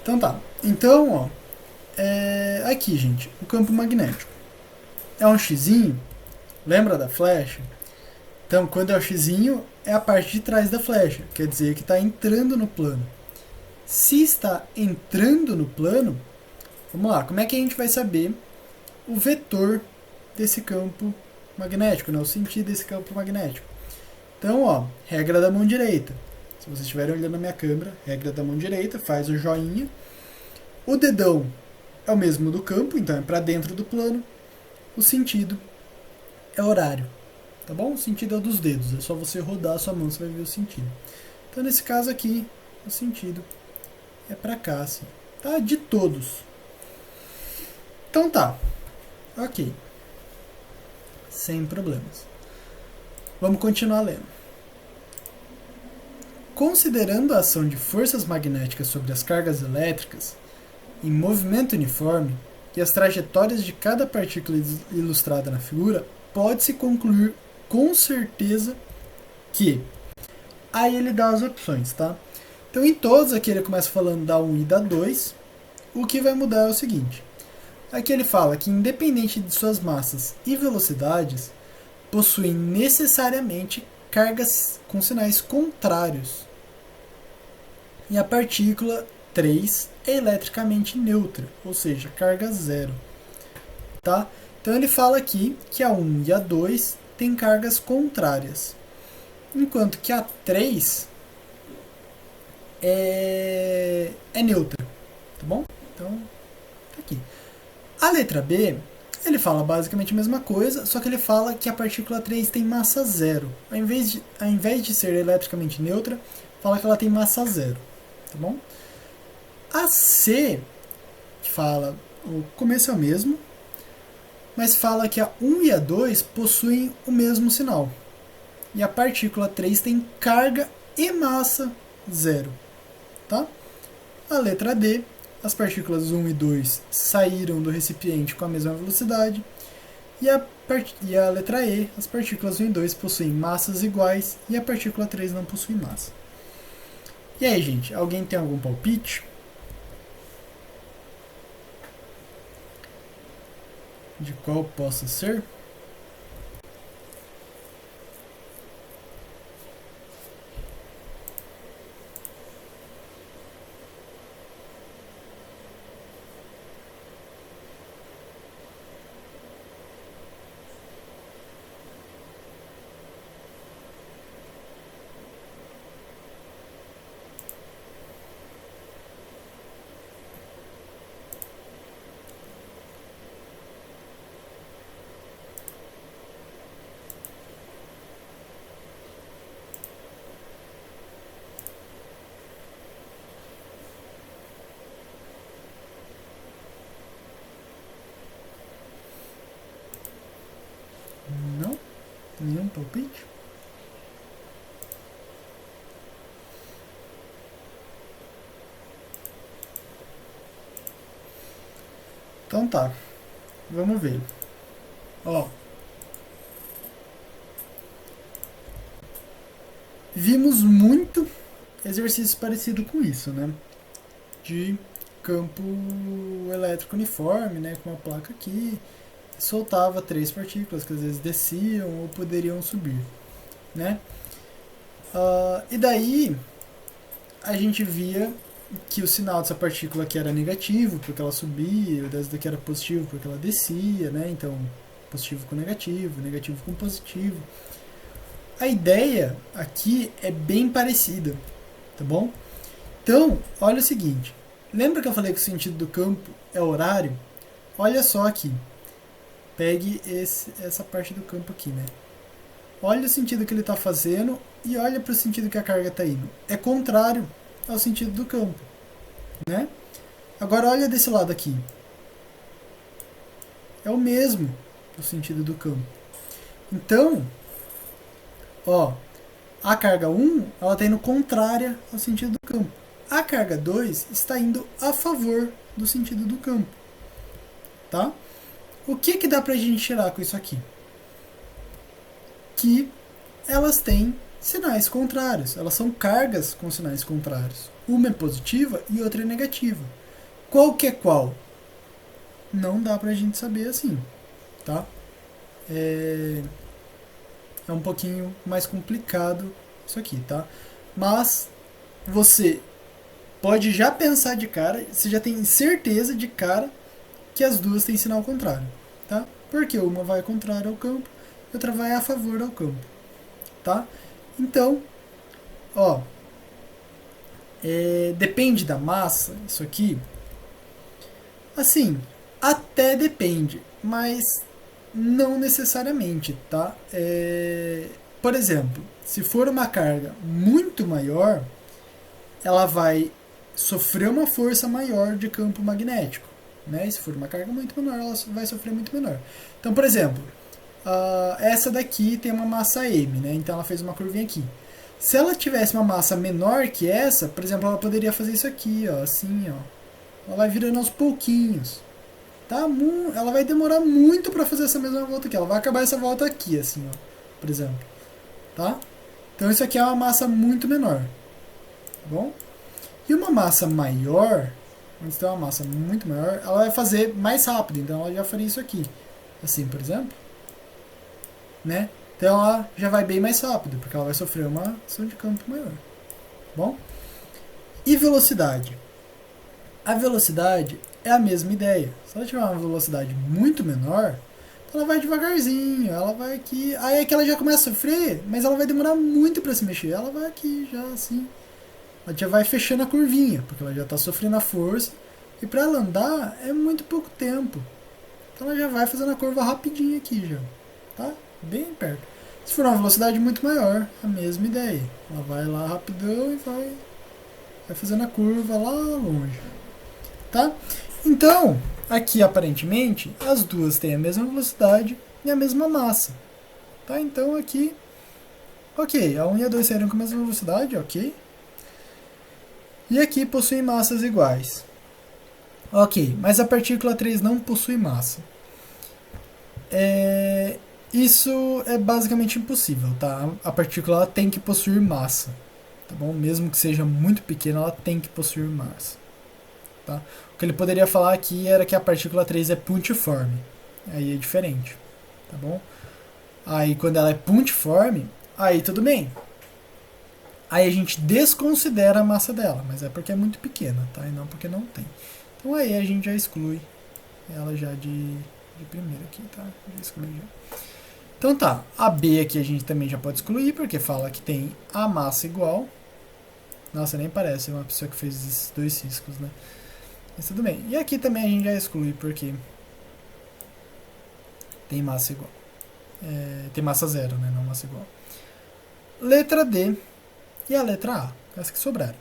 Então tá. Então, ó, aqui, gente, o campo magnético é um xizinho. Lembra da flecha? Então, quando é o xizinho, é a parte de trás da flecha. Quer dizer que está entrando no plano. Se está entrando no plano, vamos lá, como é que a gente vai saber o vetor desse campo magnético, né? O sentido desse campo magnético? Então, ó, regra da mão direita. Se vocês estiverem olhando na minha câmera, regra da mão direita, faz o joinha. O dedão é o mesmo do campo, então é para dentro do plano. O sentido é horário, tá bom? O sentido é dos dedos, é só você rodar a sua mão, você vai ver o sentido. Então, nesse caso aqui, o sentido é para cá, assim, tá? De todos. Então tá, ok. Sem problemas. Vamos continuar lendo. Considerando a ação de forças magnéticas sobre as cargas elétricas em movimento uniforme e as trajetórias de cada partícula ilustrada na figura, pode-se concluir com certeza que... Aí ele dá as opções, tá? Então, em todos aqui ele começa falando da 1 e da 2. O que vai mudar é o seguinte. Aqui ele fala que, independente de suas massas e velocidades, possuem necessariamente cargas com sinais contrários. E a partícula 3 é eletricamente neutra, ou seja, carga zero. Tá? Então ele fala aqui que a 1 e a 2 têm cargas contrárias, enquanto que a 3 é neutra. Tá bom? Então, tá aqui. A letra B, ele fala basicamente a mesma coisa, só que ele fala que a partícula 3 tem massa zero. Ao invés de ser eletricamente neutra, fala que ela tem massa zero. Tá bom? A C fala, o começo é o mesmo, mas fala que a 1 e a 2 possuem o mesmo sinal. E a partícula 3 tem carga e massa zero. Tá? A letra D, as partículas 1 e 2 saíram do recipiente com a mesma velocidade. E a letra E, as partículas 1 e 2 possuem massas iguais e a partícula 3 não possui massa. E aí, gente, alguém tem algum palpite? De qual possa ser? Não? Nenhum palpite? Então tá. Vamos ver. Ó. Vimos muito exercício parecido com isso, né? De campo elétrico uniforme, né? Com uma placa aqui. Soltava 3 partículas que às vezes desciam ou poderiam subir, né? E daí a gente via que o sinal dessa partícula aqui era negativo porque ela subia, e dessa daqui era positivo porque ela descia, né? Então, positivo com negativo, negativo com positivo. A ideia aqui é bem parecida, tá bom? Então, olha o seguinte. Lembra que eu falei que o sentido do campo é horário? Olha só aqui. Pegue essa parte do campo aqui, né? Olha o sentido que ele está fazendo e olha para o sentido que a carga está indo. É contrário ao sentido do campo, né? Agora olha desse lado aqui. É o mesmo o sentido do campo. Então, ó, a carga 1 ela está indo contrária ao sentido do campo. A carga 2 está indo a favor do sentido do campo, tá? O que dá pra gente tirar com isso aqui? Que elas têm sinais contrários. Elas são cargas com sinais contrários. Uma é positiva e outra é negativa. Qual que é qual? Não dá pra gente saber assim, tá? É um pouquinho mais complicado isso aqui, tá? Mas você pode já pensar de cara, você já tem certeza de cara que as duas têm sinal contrário, tá? Porque uma vai contrário ao campo e outra vai a favor ao campo, tá? Então, ó, depende da massa, isso aqui. Assim, até depende, mas não necessariamente, tá? Por exemplo, se for uma carga muito maior, ela vai sofrer uma força maior de campo magnético, né? E se for uma carga muito menor, ela vai sofrer muito menor. Então, por exemplo, essa daqui tem uma massa M, né? Então ela fez uma curvinha aqui. Se ela tivesse uma massa menor que essa, por exemplo, ela poderia fazer isso aqui, ó, assim, ó. Ela vai virando aos pouquinhos. Tá? Ela vai demorar muito para fazer essa mesma volta aqui. Ela vai acabar essa volta aqui, assim, ó, por exemplo. Tá? Então isso aqui é uma massa muito menor. Tá bom? E uma massa maior, quando você tem uma massa muito maior, ela vai fazer mais rápido. Então ela já faria isso aqui. Assim, por exemplo. Né? Então ela já vai bem mais rápido, porque ela vai sofrer uma ação de campo maior. Tá bom? E velocidade? A velocidade é a mesma ideia. Se ela tiver uma velocidade muito menor, ela vai devagarzinho, ela vai aqui. Aí é que ela já começa a sofrer, mas ela vai demorar muito para se mexer. Ela vai aqui já assim. Ela já vai fechando a curvinha, porque ela já está sofrendo a força. E para ela andar é muito pouco tempo. Então ela já vai fazendo a curva rapidinho aqui já. Tá? Bem perto. Se for uma velocidade muito maior, a mesma ideia. Ela vai lá rapidão e vai fazendo a curva lá longe. Tá? Então, aqui aparentemente, as duas têm a mesma velocidade e a mesma massa. Tá? Então aqui, ok, a 1 e a 2 saíram com a mesma velocidade, ok. E aqui possuem massas iguais. Ok, mas a partícula 3 não possui massa. Isso é basicamente impossível, tá? A partícula ela tem que possuir massa, tá bom? Mesmo que seja muito pequena, ela tem que possuir massa. Tá? O que ele poderia falar aqui era que a partícula 3 é puntiforme. Aí é diferente, tá bom? Aí quando ela é puntiforme, aí tudo bem. Aí a gente desconsidera a massa dela, mas é porque é muito pequena, tá? E não porque não tem. Então aí a gente já exclui ela já de primeiro aqui, tá? Já exclui já. Então tá, a B aqui a gente também já pode excluir, porque fala que tem a massa igual. Nossa, nem parece uma pessoa que fez esses dois riscos, né? Mas tudo bem. E aqui também a gente já exclui, porque tem massa igual. Tem massa zero, né? Não massa igual. Letra D e a letra A, as que sobraram.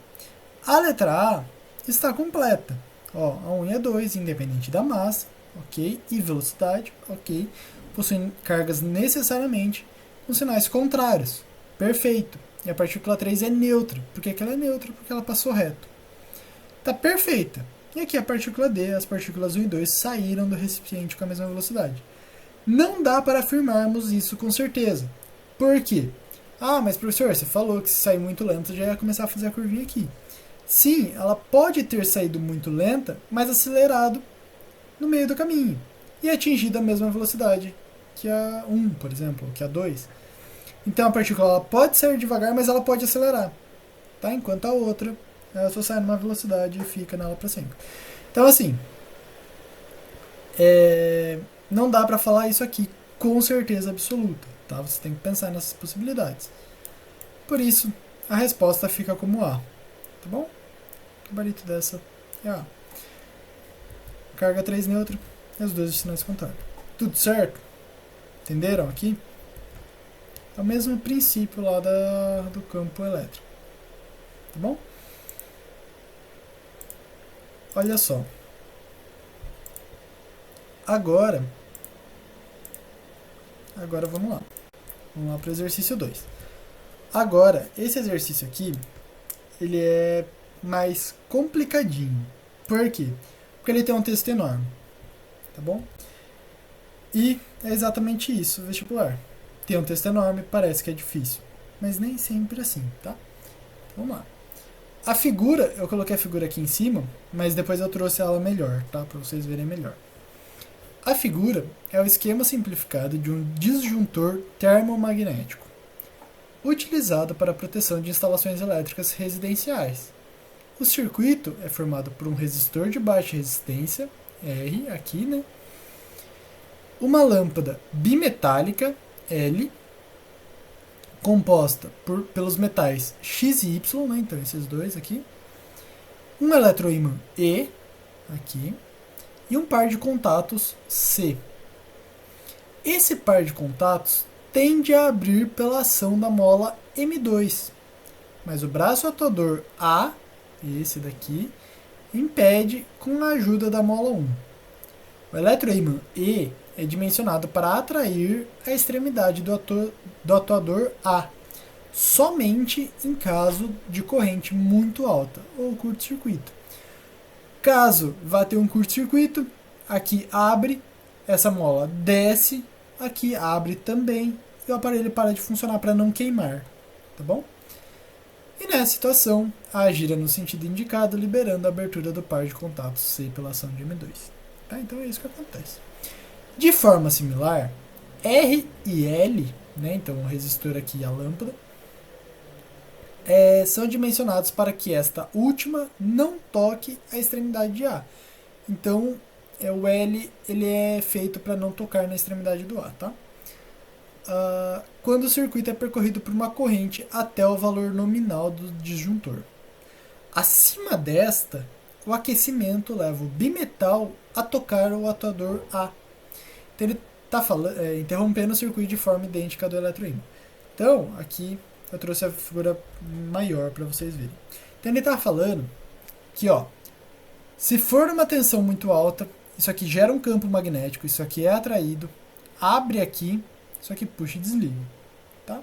A letra A está completa. Ó, a 1 e a 2, independente da massa, ok? E velocidade, ok? Possuem cargas necessariamente com sinais contrários. Perfeito. E a partícula 3 é neutra. Por que ela é neutra? Porque ela passou reto. Tá perfeita. E aqui a partícula D, as partículas 1 e 2 saíram do recipiente com a mesma velocidade. Não dá para afirmarmos isso com certeza. Por quê? Ah, mas professor, você falou que se sair muito lento já ia começar a fazer a curvinha aqui. Sim, ela pode ter saído muito lenta, mas acelerado no meio do caminho. E atingido a mesma velocidade que a 1, por exemplo, ou que a 2. Então a partícula ela pode sair devagar, mas ela pode acelerar. Tá? Enquanto a outra, ela só sai numa velocidade e fica nela para sempre. Então assim, não dá para falar isso aqui com certeza absoluta. Tá? Você tem que pensar nessas possibilidades. Por isso, a resposta fica como A. Tá bom? O gabarito dessa é A. Carga 3 neutra e os dois sinais contrários. Tudo certo? Entenderam aqui? É o mesmo princípio lá do campo elétrico. Tá bom? Olha só. Agora vamos lá. Vamos lá para o exercício 2. Agora, esse exercício aqui, ele é mais complicadinho. Por quê? Porque ele tem um texto enorme. Tá bom? E é exatamente isso, vestibular. Tem um texto enorme, parece que é difícil. mas nem sempre assim, tá? Vamos lá. A figura, eu coloquei a figura aqui em cima, mas depois eu trouxe ela melhor, tá? Para vocês verem melhor. A figura é o esquema simplificado de um disjuntor termomagnético, utilizado para a proteção de instalações elétricas residenciais. O circuito é formado por um resistor de baixa resistência, R, aqui, né? Uma lâmpada bimetálica, L, composta pelos metais X e Y, né? Então esses dois aqui. Um eletroímã E, aqui. E um par de contatos C. Esse par de contatos tende a abrir pela ação da mola M2, mas o braço atuador A, esse daqui, impede com a ajuda da mola 1. O eletroímã E é dimensionado para atrair a extremidade do atuador A, somente em caso de corrente muito alta ou curto-circuito. Caso vá ter um curto-circuito, aqui abre, essa mola desce, aqui abre também, e o aparelho para de funcionar para não queimar, tá bom? E nessa situação, A gira no sentido indicado, liberando a abertura do par de contatos C pela ação de M2. Tá? Então é isso que acontece. De forma similar, R e L, né, então o resistor aqui e a lâmpada, são dimensionados para que esta última não toque a extremidade de A. Então, o L ele é feito para não tocar na extremidade do A, tá? Quando o circuito é percorrido por uma corrente até o valor nominal do disjuntor. Acima desta, o aquecimento leva o bimetal a tocar o atuador A. Então, ele está interrompendo o circuito de forma idêntica do eletroímã. Então, aqui eu trouxe a figura maior para vocês verem. Então ele está falando que, ó, se for uma tensão muito alta, isso aqui gera um campo magnético, isso aqui é atraído, abre aqui, isso aqui puxa e desliga. Tá?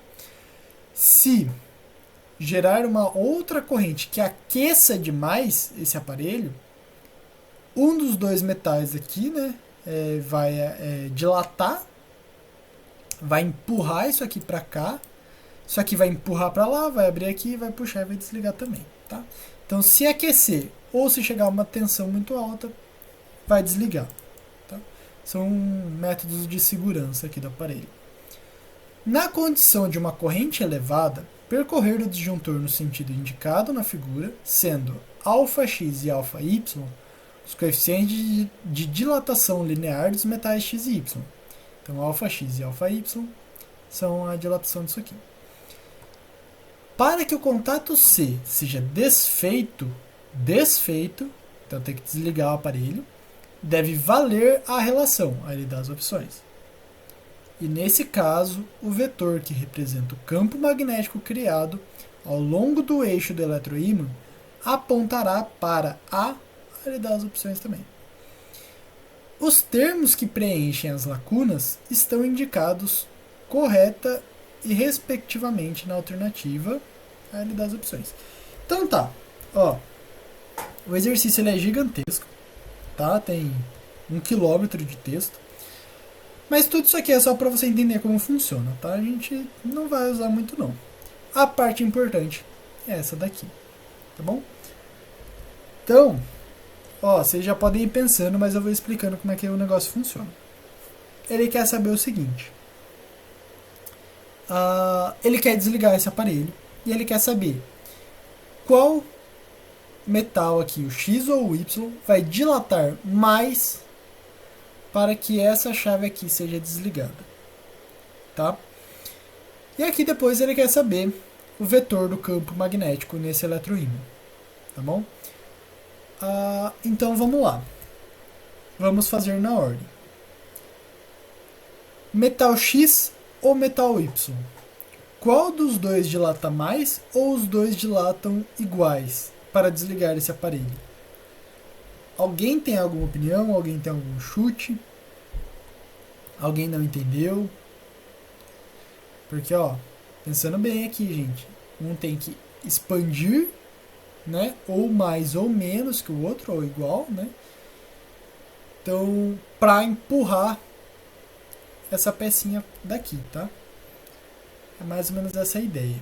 Se gerar uma outra corrente que aqueça demais esse aparelho, um dos dois metais aqui, né, vai dilatar, vai empurrar isso aqui para cá, isso aqui vai empurrar para lá, vai abrir aqui, vai puxar e vai desligar também, tá? Então, se aquecer ou se chegar a uma tensão muito alta, vai desligar, tá? São métodos de segurança aqui do aparelho. Na condição de uma corrente elevada, percorrer o disjuntor no sentido indicado na figura, sendo αx e αy os coeficientes de dilatação linear dos metais X e Y. Então, αx e αy são a dilatação disso aqui. Para que o contato C seja desfeito, então tem que desligar o aparelho, deve valer a relação, aí ele dá as opções. E nesse caso, o vetor que representa o campo magnético criado ao longo do eixo do eletroímã apontará para A, aí ele dá as opções também. Os termos que preenchem as lacunas estão indicados correta e respectivamente na alternativa, aí ele dá as opções. Então tá, ó, o exercício ele é gigantesco, tá? Tem 1 quilômetro de texto, mas tudo isso aqui é só para você entender como funciona, tá? A gente não vai usar muito não. A parte importante é essa daqui, tá bom? Então, ó, vocês já podem ir pensando, mas eu vou explicando como é que o negócio funciona. Ele quer saber o seguinte. Ele quer desligar esse aparelho e ele quer saber qual metal aqui, o X ou o Y, vai dilatar mais para que essa chave aqui seja desligada, tá? E aqui depois ele quer saber o vetor do campo magnético nesse eletroímã, tá bom? Então vamos lá, vamos fazer na ordem. Metal X ou metal Y? Qual dos dois dilata mais ou os dois dilatam iguais para desligar esse aparelho? Alguém tem alguma opinião? Alguém tem algum chute? Alguém não entendeu? Porque, ó, pensando bem aqui, gente, um tem que expandir, né? Ou mais ou menos que o outro, ou igual, né? Então, para empurrar essa pecinha daqui, tá? É mais ou menos essa a ideia.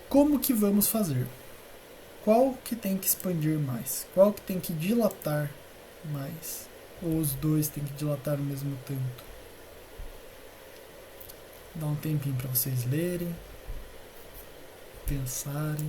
Como que vamos fazer? Qual que tem que expandir mais? Qual que tem que dilatar mais? Ou os dois tem que dilatar no mesmo tanto? Dá um tempinho para vocês lerem, pensarem.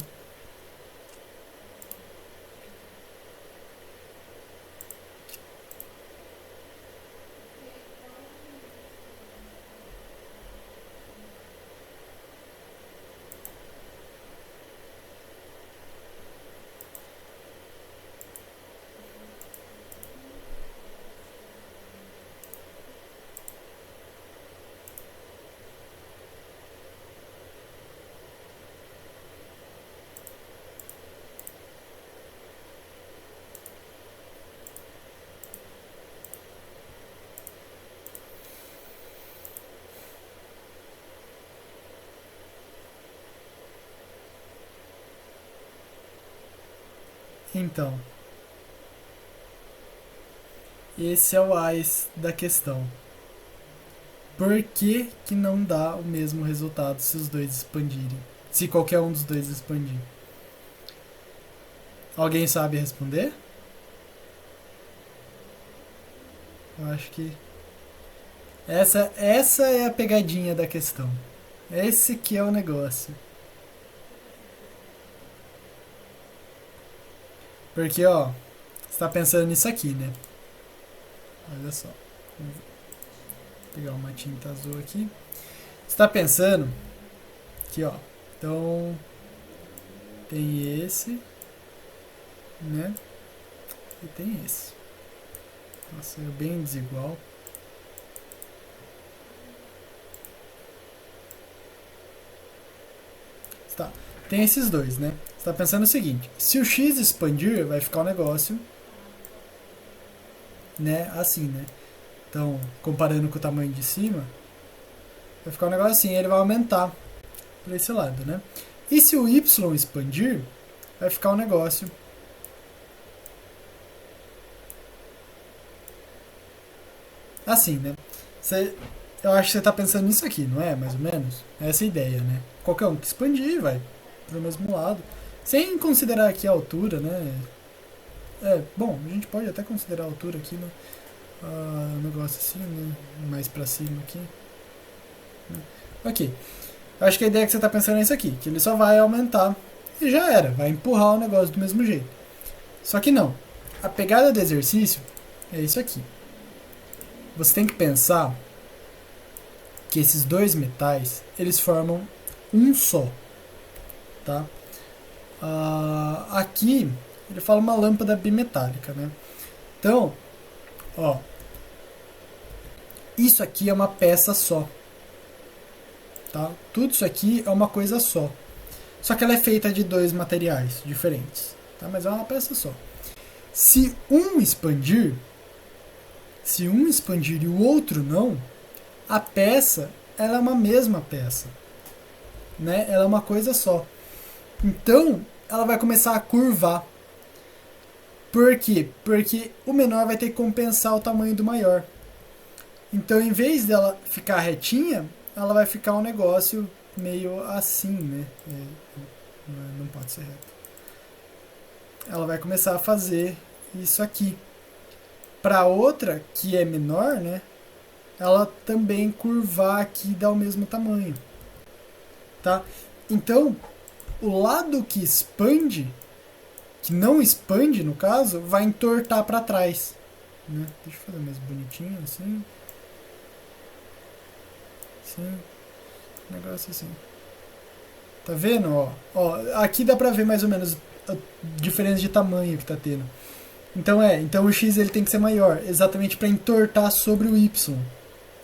Então, esse é o AIS da questão. Por que, que não dá o mesmo resultado se os dois expandirem? Se qualquer um dos dois expandir? Alguém sabe responder? Eu acho que essa é a pegadinha da questão. Esse que é o negócio. Porque, ó, você tá pensando nisso aqui, né? Olha só. Vou pegar uma tinta azul aqui. Você tá pensando aqui, ó. Então, tem esse, né? E tem esse. Nossa, é bem desigual. Tá. Tem esses dois, né? Você tá pensando o seguinte: se o x expandir, vai ficar um negócio, né? Assim, né? Então, comparando com o tamanho de cima, vai ficar um negócio assim, ele vai aumentar para esse lado, né? E se o y expandir, vai ficar um negócio assim, né? Eu acho que você está pensando nisso aqui, não é? Mais ou menos? Essa é a ideia, né? Qualquer um que expandir vai para o mesmo lado. Sem considerar aqui a altura, né? Bom, a gente pode até considerar a altura aqui, né? Um negócio assim, né? Mais para cima aqui. Ok. Eu acho que a ideia que você está pensando é isso aqui, que ele só vai aumentar e já era, vai empurrar o negócio do mesmo jeito. Só que não. A pegada do exercício é isso aqui. Você tem que pensar que esses dois metais, eles formam um só, tá? Aqui, ele fala uma lâmpada bimetálica, né? Então, ó, isso aqui é uma peça só, tá? Tudo isso aqui é uma coisa só. Só que ela é feita de dois materiais diferentes, tá? Mas é uma peça só. Se um expandir e o outro não, a peça, ela é uma mesma peça, né? Ela é uma coisa só. Então, ela vai começar a curvar. Por quê? Porque o menor vai ter que compensar o tamanho do maior. Então, em vez dela ficar retinha, ela vai ficar um negócio meio assim, né? Não pode ser reto. Ela vai começar a fazer isso aqui. Para outra, que é menor, né? Ela também curvar aqui e dar o mesmo tamanho. Tá? Então, o lado que expande, que não expande no caso, vai entortar para trás. Né? Deixa eu fazer mais bonitinho assim. Assim. Negócio assim. Tá vendo? Ó, aqui dá pra ver mais ou menos a diferença de tamanho que tá tendo. Então o x ele tem que ser maior, exatamente para entortar sobre o y,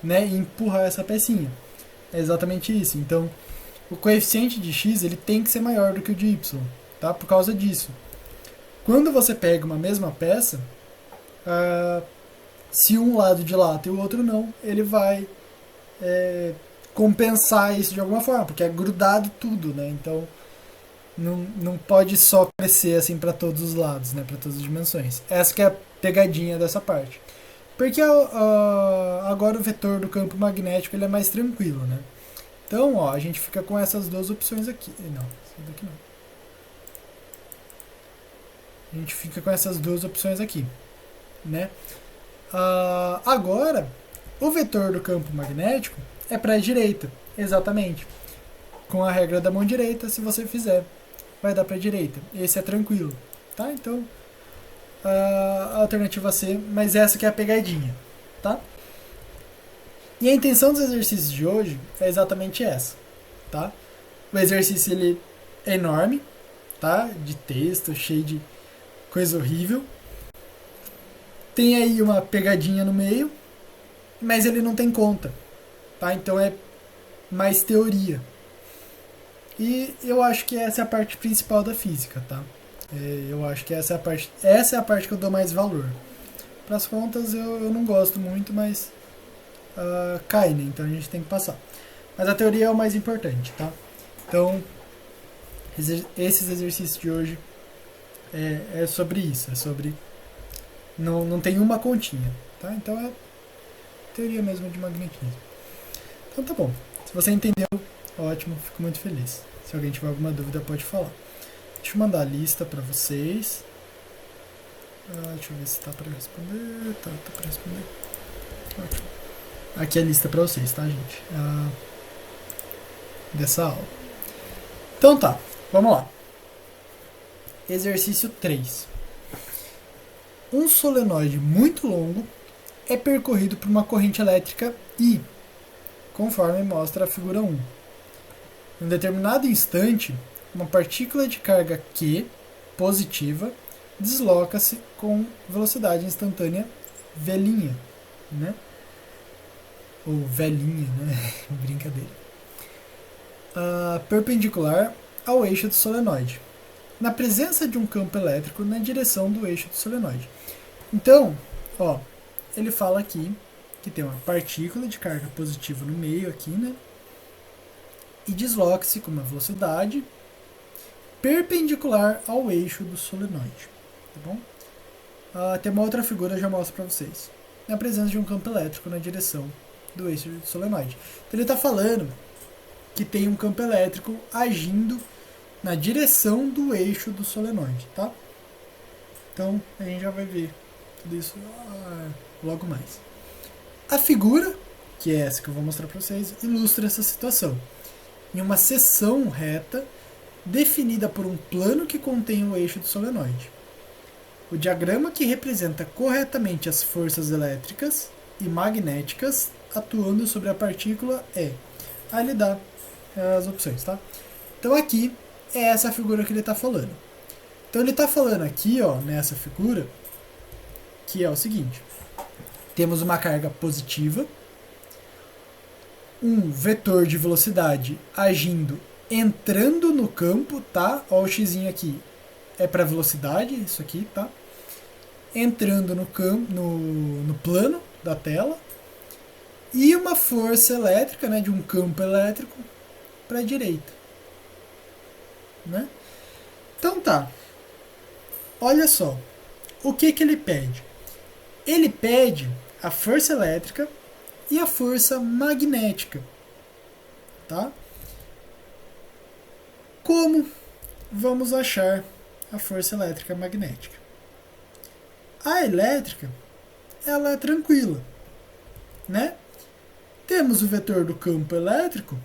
né, e empurrar essa pecinha. É exatamente isso. Então, o coeficiente de x ele tem que ser maior do que o de y, tá? Por causa disso. Quando você pega uma mesma peça, se um lado dilata e o outro não, ele vai compensar isso de alguma forma, porque é grudado tudo, né? Então não pode só crescer assim para todos os lados, né? Para todas as dimensões. Essa que é a pegadinha dessa parte. Porque agora o vetor do campo magnético ele é mais tranquilo, né? Então, ó, a gente fica com essas duas opções aqui. Não, essa daqui não. A gente fica com essas duas opções aqui, né? Agora, o vetor do campo magnético é para a direita, exatamente. Com a regra da mão direita, se você fizer, vai dar para a direita. Esse é tranquilo, tá? Então, a alternativa C, mas essa que é a pegadinha, tá? E a intenção dos exercícios de hoje é exatamente essa, tá? O exercício ele é enorme, tá? De texto, cheio de coisa horrível. Tem aí uma pegadinha no meio, mas ele não tem conta, tá? Então é mais teoria. E eu acho que essa é a parte principal da física, tá? Eu acho que essa é a parte que eu dou mais valor. Para as contas eu não gosto muito, mas cai, né? Então a gente tem que passar. Mas a teoria é o mais importante, tá? Então, esses exercícios de hoje é sobre isso, é sobre... Não tem uma continha, tá? Então é teoria mesmo de magnetismo. Então tá bom. Se você entendeu, ótimo, fico muito feliz. Se alguém tiver alguma dúvida, pode falar. Deixa eu mandar a lista para vocês. Deixa eu ver se tá para responder. Tá para responder. Ótimo. Aqui é a lista para vocês, tá, gente? Dessa aula. Então tá, vamos lá. Exercício 3. Um solenoide muito longo é percorrido por uma corrente elétrica I, conforme mostra a figura 1. Em um determinado instante, uma partícula de carga Q positiva desloca-se com velocidade instantânea V', né? Ou velhinha, né? Brincadeira. Perpendicular ao eixo do solenoide, na presença de um campo elétrico na direção do eixo do solenoide. Então, ó, ele fala aqui que tem uma partícula de carga positiva no meio aqui, né? E desloca-se com uma velocidade perpendicular ao eixo do solenoide, tá bom? Tem uma outra figura que eu já mostro para vocês. Na presença de um campo elétrico na direção do eixo do solenoide. Então ele está falando que tem um campo elétrico agindo na direção do eixo do solenoide, tá? Então a gente já vai ver tudo isso logo mais. A figura, que é essa que eu vou mostrar para vocês, ilustra essa situação. Em uma seção reta definida por um plano que contém o eixo do solenoide. O diagrama que representa corretamente as forças elétricas e magnéticas atuando sobre a partícula é... Aí ele dá as opções, tá? Então aqui é essa figura que ele está falando. Então ele está falando aqui, ó, nessa figura, que é o seguinte. Temos uma carga positiva, um vetor de velocidade agindo, entrando no campo, tá? Ó, o xizinho aqui é para velocidade, isso aqui, tá? Entrando no campo, no plano da tela, e uma força elétrica, né, de um campo elétrico para a direita, né? Então tá. Olha só. O que ele pede? Ele pede a força elétrica e a força magnética, tá? Como vamos achar a força elétrica e magnética? A elétrica, ela é tranquila, né? Temos o vetor do campo elétrico,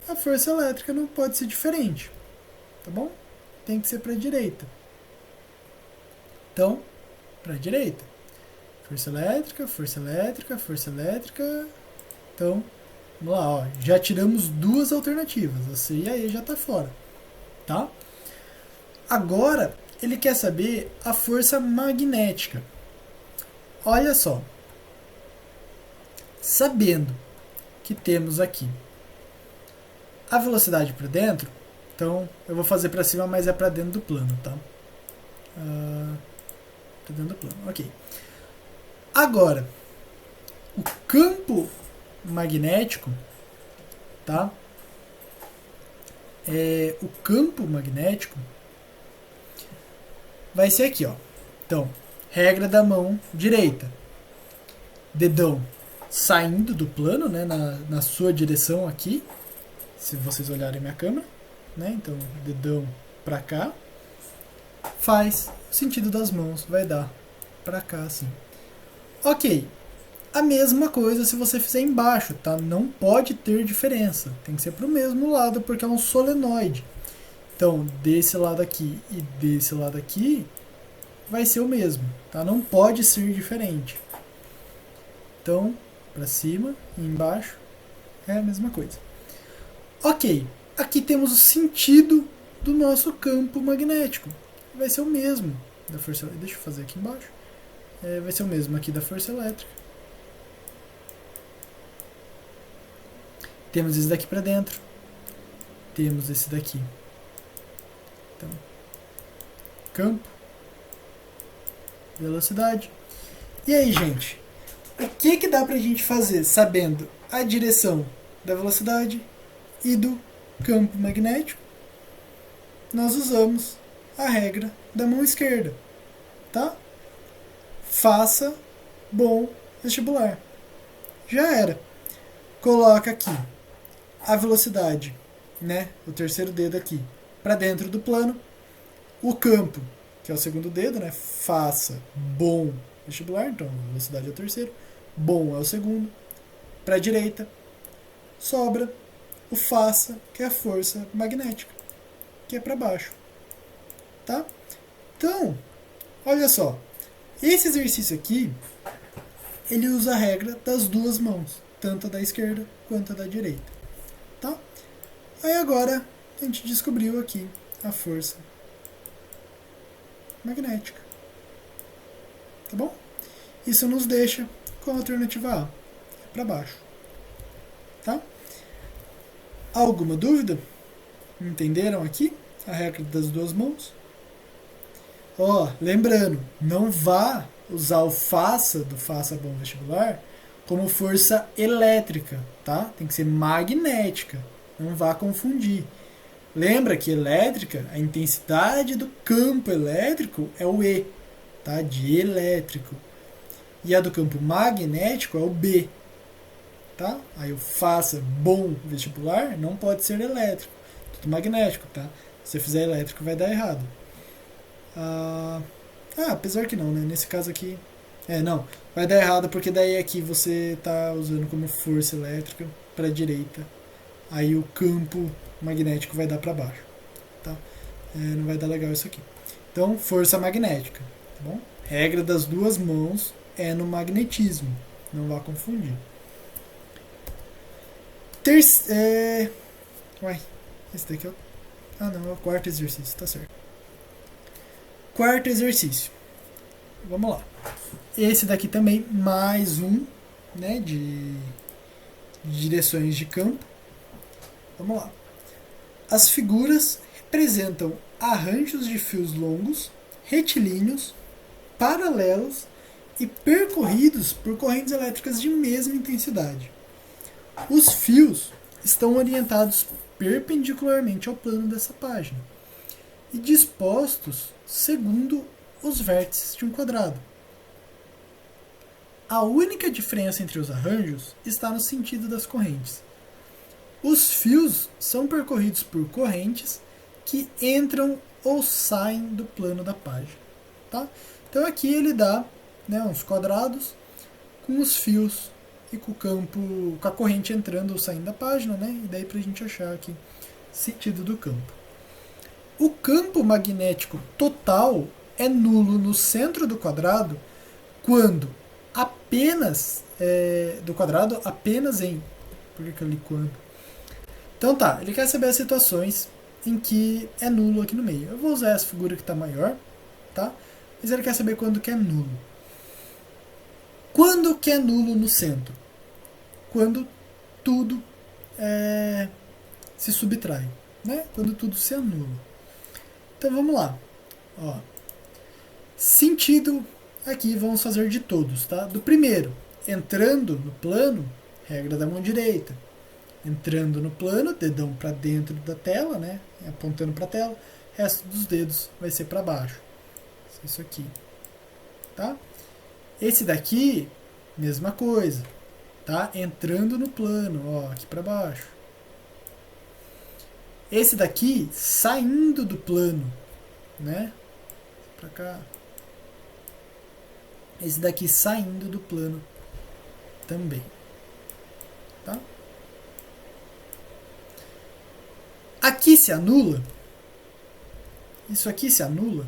a força elétrica não pode ser diferente, tá bom? Tem que ser para a direita. Então, para a direita. Força elétrica, força elétrica, força elétrica. Então, vamos lá, ó. Já tiramos duas alternativas. A C e a E já está fora, tá? Agora, ele quer saber a força magnética. Olha só. Sabendo que temos aqui a velocidade para dentro, então eu vou fazer para cima, mas é para dentro do plano, tá? Para dentro do plano, ok. Agora, o campo magnético, tá? O campo magnético vai ser aqui, ó. Então, regra da mão direita. dedão saindo do plano, né, na sua direção aqui, se vocês olharem minha câmera, né, então dedão para cá, faz o sentido das mãos, vai dar para cá assim. Ok, a mesma coisa se você fizer embaixo, tá? Não pode ter diferença, tem que ser para o mesmo lado porque é um solenoide. Então, desse lado aqui e desse lado aqui vai ser o mesmo, tá? Não pode ser diferente. Então, para cima e embaixo é a mesma coisa. Ok, aqui temos o sentido do nosso campo magnético. Vai ser o mesmo da força elétrica. Deixa eu fazer aqui embaixo. Vai ser o mesmo aqui da força elétrica. Temos esse daqui para dentro. Temos esse daqui. Então, campo, velocidade. E aí, gente? O que dá pra gente fazer sabendo a direção da velocidade e do campo magnético? Nós usamos a regra da mão esquerda, tá? Faça bom vestibular. Já era. Coloca aqui a velocidade, né? O terceiro dedo aqui para dentro do plano. O campo, que é o segundo dedo, né? Faça bom vestibular. Então, a velocidade é o terceiro. Bom é o segundo. Para a direita, sobra o faça, que é a força magnética, que é para baixo. Tá? Então, olha só. Esse exercício aqui, ele usa a regra das duas mãos, tanto a da esquerda quanto a da direita. Tá? Aí agora a gente descobriu aqui a força magnética. Tá bom? Isso nos deixa com a alternativa A, para baixo. Tá? Alguma dúvida? Entenderam aqui a regra das duas mãos? Ó, lembrando, não vá usar o faça do faça bom vestibular como força elétrica, tá? Tem que ser magnética. Não vá confundir. Lembra que elétrica, a intensidade do campo elétrico é o E, tá? De elétrico. E a do campo magnético é o B, tá? Aí o faça bom vestibular não pode ser elétrico, tudo magnético, tá? Se você fizer elétrico vai dar errado. Apesar que não, né? Nesse caso aqui, não, vai dar errado porque daí aqui você tá usando como força elétrica para a direita. Aí o campo magnético vai dar para baixo, tá? Não vai dar legal isso aqui. Então, força magnética, tá bom? Regra das duas mãos é no magnetismo, não vá confundir. Esse daqui é o quarto exercício, tá certo. Quarto exercício. Vamos lá. Esse daqui também, mais um, né, de direções de campo. Vamos lá. As figuras representam arranjos de fios longos, retilíneos, paralelos e percorridos por correntes elétricas de mesma intensidade. Os fios estão orientados perpendicularmente ao plano dessa página e dispostos segundo os vértices de um quadrado. A única diferença entre os arranjos está no sentido das correntes. Os fios são percorridos por correntes que entram ou saem do plano da página. Tá? Então aqui ele dá, né, uns quadrados com os fios e com o campo, com a corrente entrando ou saindo da página, né? E daí para a gente achar aqui o sentido do campo. O campo magnético total é nulo no centro do quadrado quando apenas do quadrado apenas em. Por que eu li quando? Então tá, ele quer saber as situações em que é nulo aqui no meio. Eu vou usar essa figura que está maior, tá? Mas ele quer saber quando que é nulo. Quando que é nulo no centro? Quando tudo se subtrai, né? Quando tudo se anula. Então vamos lá. Ó. Sentido aqui vamos fazer de todos, tá? Do primeiro, entrando no plano, regra da mão direita. Entrando no plano, dedão para dentro da tela, né? Apontando para a tela. O resto dos dedos vai ser para baixo. Isso aqui, tá? Esse daqui, mesma coisa, tá? Entrando no plano, ó, aqui para baixo. Esse daqui saindo do plano, né? Pra cá. Esse daqui saindo do plano também, tá? Aqui se anula. Isso aqui se anula.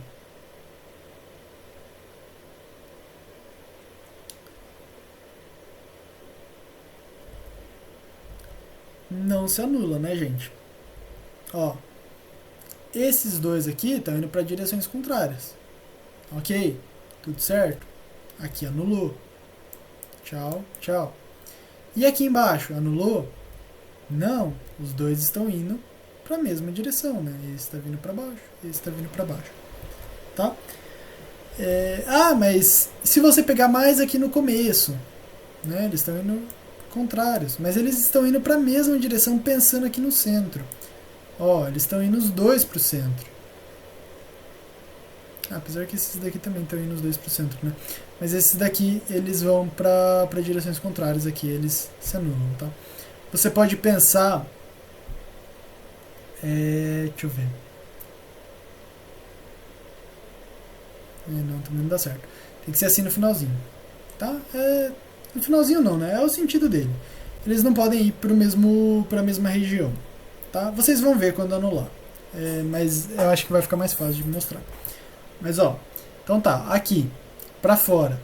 Não se anula, né, gente? Ó, esses dois aqui estão indo para direções contrárias. Ok? Tudo certo? Aqui anulou. Tchau, tchau. E aqui embaixo, anulou? Não, os dois estão indo para a mesma direção, né? Esse está vindo para baixo, esse está vindo para baixo. Tá? Mas se você pegar mais aqui no começo, né? Eles estão indo contrários, mas eles estão indo para a mesma direção pensando aqui no centro. Ó, eles estão indo os dois para o centro. Apesar que esses daqui também estão indo os dois para o centro, né? Mas esses daqui, eles vão para direções contrárias aqui, eles se anulam, tá? Você pode pensar... deixa eu ver. Não, também não dá certo. Tem que ser assim no finalzinho, tá? No finalzinho não, né? É o sentido dele. Eles não podem ir para a mesma região, tá? Vocês vão ver quando anular. Mas eu acho que vai ficar mais fácil de mostrar. Mas ó, então tá, aqui, pra fora,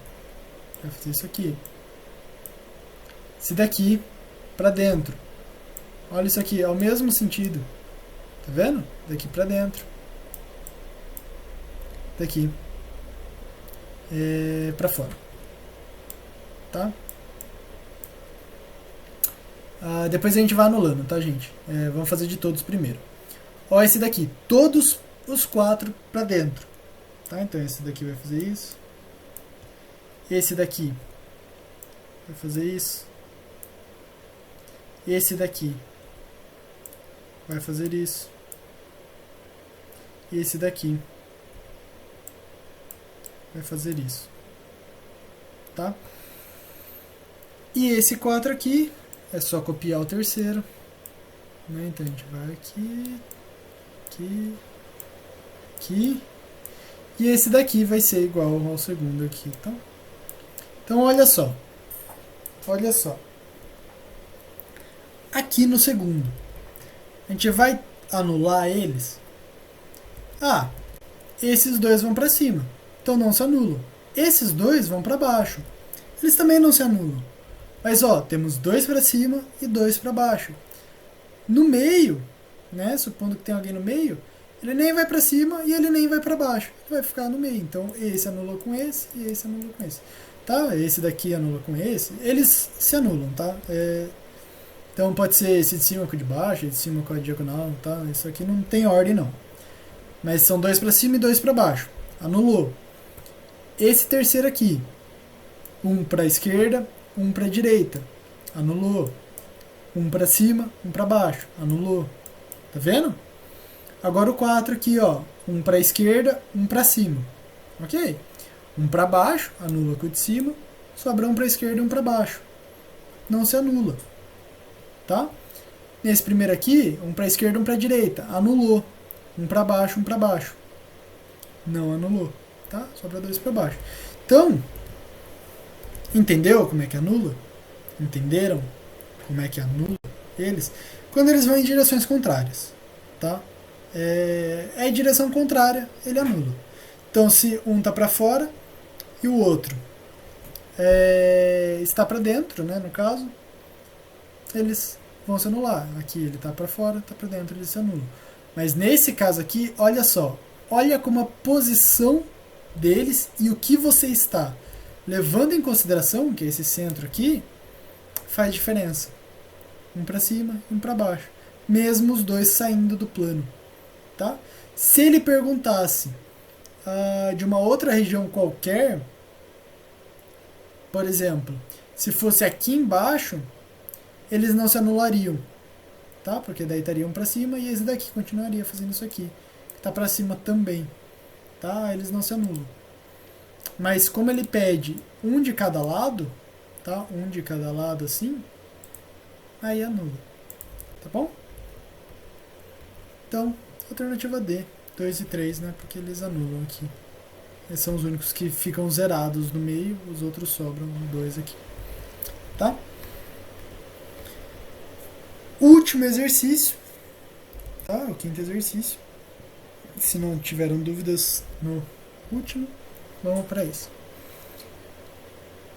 vai fazer isso aqui. Esse daqui, pra dentro. Olha isso aqui, é o mesmo sentido. Tá vendo? Daqui pra dentro. Daqui. Pra fora. Tá? Depois a gente vai anulando, tá, gente? Vamos fazer de todos primeiro. Ó, esse daqui, todos os 4 pra dentro. Tá? Então esse daqui vai fazer isso. Esse daqui vai fazer isso. Esse daqui vai fazer isso. E esse daqui vai fazer isso. Tá? E esse 4 aqui é só copiar o terceiro. Né? Então a gente vai aqui, aqui, aqui. E esse daqui vai ser igual ao segundo aqui, tá? Então olha só. Olha só. Aqui no segundo, a gente vai anular eles. Esses dois vão para cima. Então não se anulam. Esses dois vão para baixo. Eles também não se anulam. Mas ó, temos 2 para cima e 2 para baixo. No meio, né, supondo que tem alguém no meio, ele nem vai para cima e ele nem vai para baixo. Ele vai ficar no meio. Então esse anula com esse e esse anula com esse. Tá? Esse daqui anula com esse. Eles se anulam, tá? Então pode ser esse de cima com o de baixo, esse de cima com a diagonal, tá? Isso aqui não tem ordem não. Mas são 2 para cima e 2 para baixo. Anulou. Esse terceiro aqui, um para a esquerda, um para a direita. Anulou. Um para cima, um para baixo. Anulou. Tá vendo? Agora o 4 aqui, ó. Um para a esquerda, um para cima. Ok? Um para baixo, anula com o de cima. Sobra um para a esquerda e um para baixo. Não se anula. Tá? Nesse primeiro aqui, um para a esquerda, um para a direita. Anulou. Um para baixo, um para baixo. Não anulou. Tá? Sobra 2 para baixo. Então, entendeu como é que anula? Entenderam como é que anula eles? Quando eles vão em direções contrárias. Tá? Em direção contrária, ele anula. Então, se um está para fora e o outro está para dentro, né, no caso, eles vão se anular. Aqui ele está para fora, está para dentro, eles se anulam. Mas nesse caso aqui, olha só. Olha como a posição deles e o que você está levando em consideração, que é esse centro aqui, faz diferença. Um para cima e um para baixo. Mesmo os dois saindo do plano. Tá? Se ele perguntasse de uma outra região qualquer, por exemplo, se fosse aqui embaixo, eles não se anulariam. Tá? Porque daí estariam para cima e esse daqui continuaria fazendo isso aqui. Está para cima também. Tá? Eles não se anulam. Mas como ele pede um de cada lado, tá? Um de cada lado assim, aí anula, tá bom? Então, alternativa D, 2 e 3, né? Porque eles anulam aqui. Esses são os únicos que ficam zerados no meio, os outros sobram 2 aqui, tá? Último exercício, tá? O quinto exercício. Se não tiveram dúvidas no último, vamos para isso.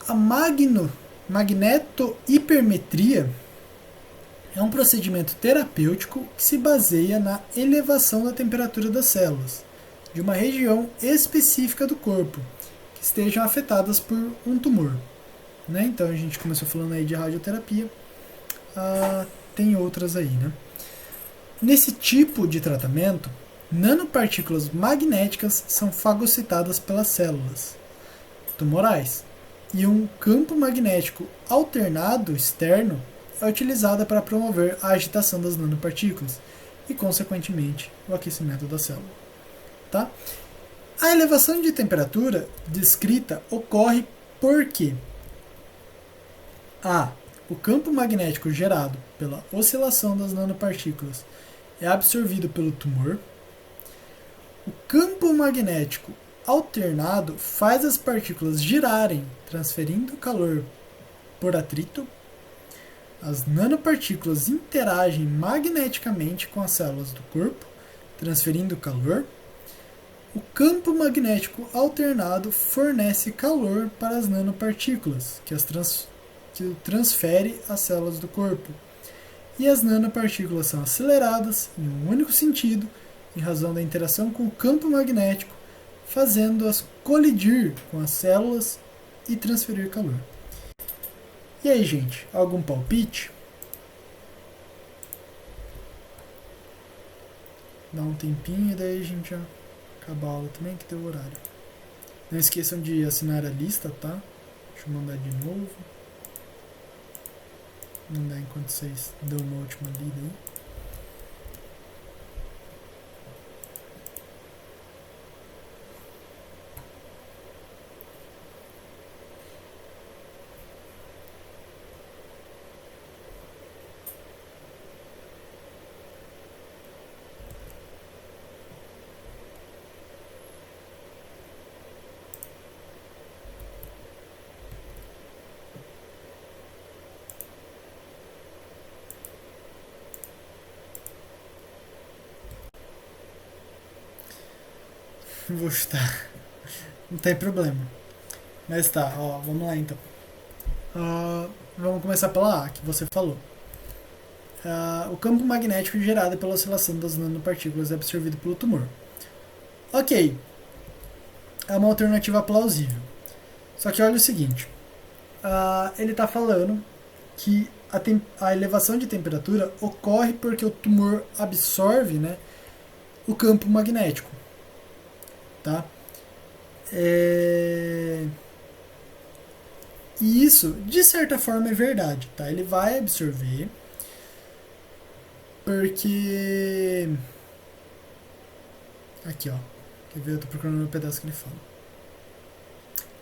A magnetohipermetria é um procedimento terapêutico que se baseia na elevação da temperatura das células de uma região específica do corpo que estejam afetadas por um tumor. Né? Então a gente começou falando aí de radioterapia, tem outras aí. Né? Nesse tipo de tratamento, nanopartículas magnéticas são fagocitadas pelas células tumorais e um campo magnético alternado externo é utilizado para promover a agitação das nanopartículas e, consequentemente, o aquecimento da célula. Tá? A elevação de temperatura descrita ocorre porque o campo magnético gerado pela oscilação das nanopartículas é absorvido pelo tumor. O campo magnético alternado faz as partículas girarem, transferindo calor por atrito. As nanopartículas interagem magneticamente com as células do corpo, transferindo calor. O campo magnético alternado fornece calor para as nanopartículas, que transfere às células do corpo. E as nanopartículas são aceleradas em um único sentido, em razão da interação com o campo magnético, fazendo-as colidir com as células e transferir calor. E aí, gente, algum palpite? Dá um tempinho e daí a gente já acaba a aula também, que deu o horário. Não esqueçam de assinar a lista, tá? Deixa eu mandar de novo. Mandar enquanto vocês dão uma última lida aí. Vou chutar. Não tem problema. Mas tá, ó, vamos lá então. Vamos começar pela A, que você falou. O campo magnético gerado pela oscilação das nanopartículas é absorvido pelo tumor. Ok. É uma alternativa plausível. Só que olha o seguinte. Ele está falando que a elevação de temperatura ocorre porque o tumor absorve, né, o campo magnético. Tá? E isso, de certa forma, é verdade. Tá? Ele vai absorver porque... Aqui, ó. Quer ver? Eu tô procurando um pedaço que ele fala.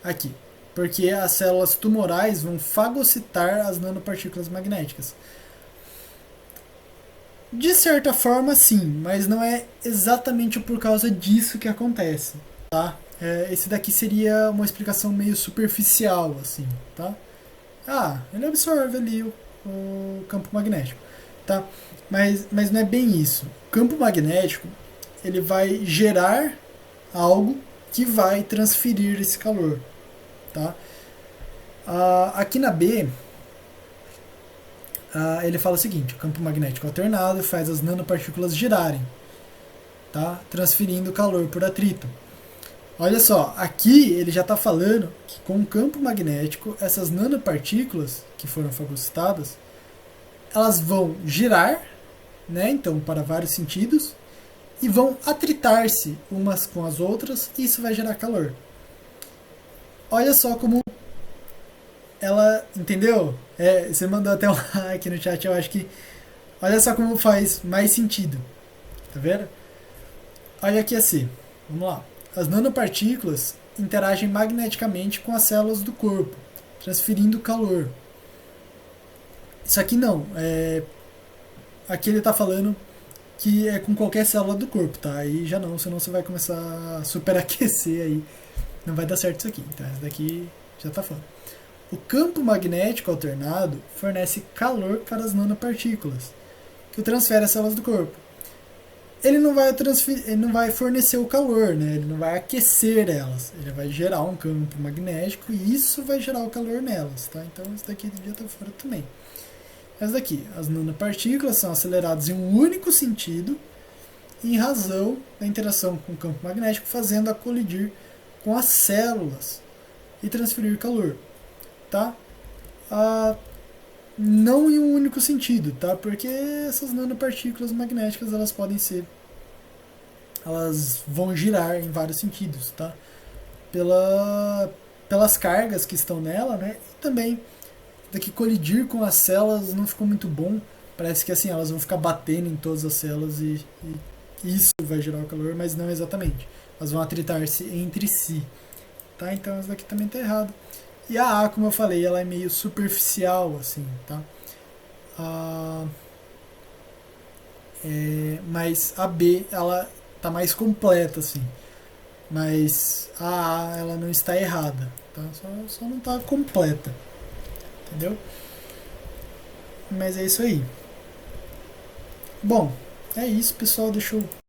Aqui. Porque as células tumorais vão fagocitar as nanopartículas magnéticas. De certa forma, sim, mas não é exatamente por causa disso que acontece, tá? Esse daqui seria uma explicação meio superficial, assim, tá? Ele absorve ali o campo magnético, tá? Mas não é bem isso. O campo magnético, ele vai gerar algo que vai transferir esse calor, tá? Aqui na B, ele fala o seguinte: o campo magnético alternado faz as nanopartículas girarem, tá? Transferindo calor por atrito. Olha só, aqui ele já está falando que com o campo magnético, essas nanopartículas que foram fagocitadas, elas vão girar, né? Então, para vários sentidos, e vão atritar-se umas com as outras, e isso vai gerar calor. Olha só como ela, entendeu? Você mandou até um aqui no chat, eu acho que... Olha só como faz mais sentido. Tá vendo? Olha aqui assim. Vamos lá. As nanopartículas interagem magneticamente com as células do corpo, transferindo calor. Isso aqui não. Aqui ele está falando que é com qualquer célula do corpo, tá? Aí já não, senão você vai começar a superaquecer aí. Não vai dar certo isso aqui. Então, essa daqui já está fora. O campo magnético alternado fornece calor para as nanopartículas, que transfere as células do corpo. Ele não vai fornecer o calor, né? Ele não vai aquecer elas. Ele vai gerar um campo magnético e isso vai gerar o calor nelas, tá? Então isso daqui devia estar fora também. Essa daqui, as nanopartículas são aceleradas em um único sentido em razão da interação com o campo magnético, fazendo-a colidir com as células e transferir calor, tá? Não em um único sentido, tá? Porque essas nanopartículas magnéticas elas vão girar em vários sentidos, tá? Pelas cargas que estão nela, né? E também daqui colidir com as células não ficou muito bom. Parece que assim elas vão ficar batendo em todas as células e isso vai gerar o calor, mas não exatamente. Elas vão atritar-se entre si, tá? Então isso daqui também tá errado. E a como eu falei, ela é meio superficial, assim, tá? Mas a B, ela tá mais completa, assim. Mas a ela não está errada, tá? Só não tá completa, entendeu? Mas é isso aí. Bom, é isso, pessoal. Deixa eu